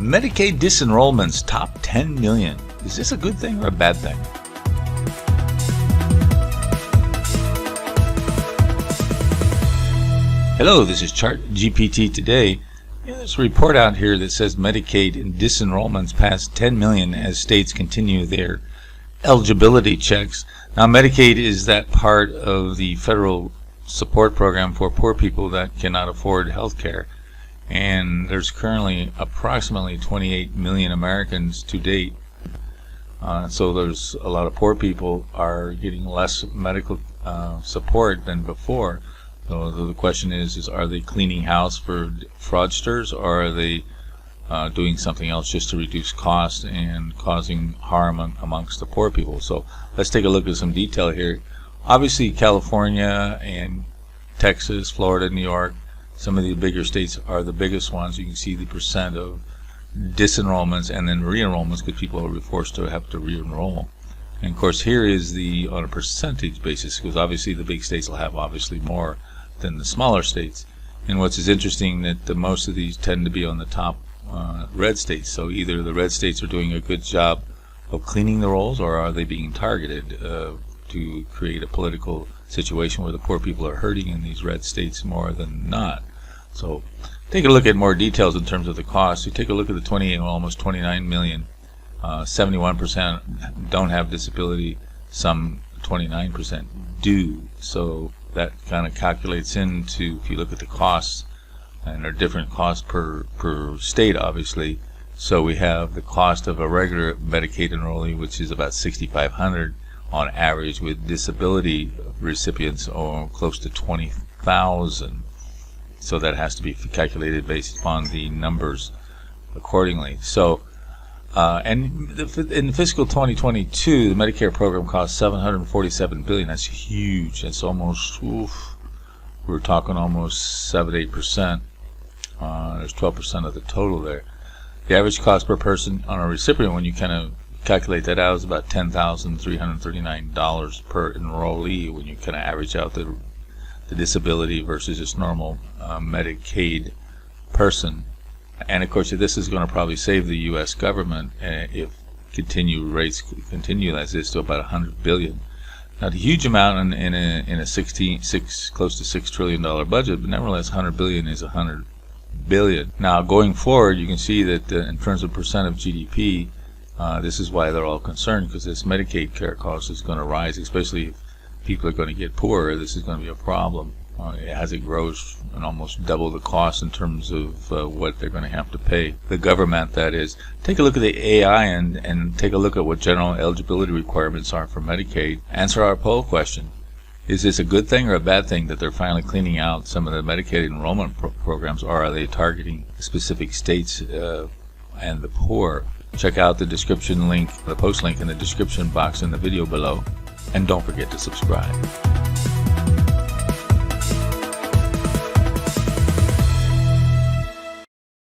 Medicaid disenrollments top 10 million. Is this a good thing or a bad thing? Hello, this is Chart GPT Today. There's a report out here that says Medicaid disenrollments passed 10 million as states continue their eligibility checks. Now, Medicaid is that part of the federal support program for poor people that cannot afford health care. And there's currently approximately 28 million Americans to date. So there's a lot of poor people are getting less medical support than before. So the question is are they cleaning house for fraudsters, or are they doing something else just to reduce costs and causing harm amongst the poor people? So let's take a look at some detail here. Obviously, California and Texas, Florida, New York, some of the bigger states are the biggest ones. You can see the percent of disenrollments and then re-enrollments because people are forced to have to re-enroll. And of course here is the on a percentage basis, because obviously the big states will have obviously more than the smaller states. And what's is interesting that most of these tend to be on the top red states. So either the red states are doing a good job of cleaning the rolls, or are they being targeted to create a political situation where the poor people are hurting in these red states more than not. So take a look at more details in terms of the cost. You take a look at the 28, almost 29 million. 71% don't have disability. Some 29% do. So that kind of calculates into, if you look at the costs, and there are different costs per state, obviously. So we have the cost of a regular Medicaid enrollee, which is about $6,500 on average, with disability recipients close to $20,000. So that has to be calculated based upon the numbers accordingly. So, and in fiscal 2022, the Medicare program cost $747 billion. That's huge. That's almost, we're talking almost 7-8%. There's 12% of the total there. The average cost per person on a recipient, when you kind of calculate that out, is about $10,339 per enrollee when you kind of average out the disability versus just normal Medicaid person. And of course, this is going to probably save the U.S. government if rates continue as is to about $100 billion. Not a huge amount in a close to $6 trillion budget, but nevertheless, $100 billion is $100 billion. Now, going forward, you can see that in terms of percent of GDP, this is why they're all concerned, because this Medicaid care cost is going to rise, especially if people are going to get poorer. This is going to be a problem as it grows and almost double the cost in terms of what they're going to have to pay the government. That is, take a look at the AI and take a look at what general eligibility requirements are for Medicaid. Answer our poll question. Is this a good thing or a bad thing that they're finally cleaning out some of the Medicaid enrollment programs, or are they targeting specific states and the poor? Check out the description link, the post link in the description box in the video below. And don't forget to subscribe.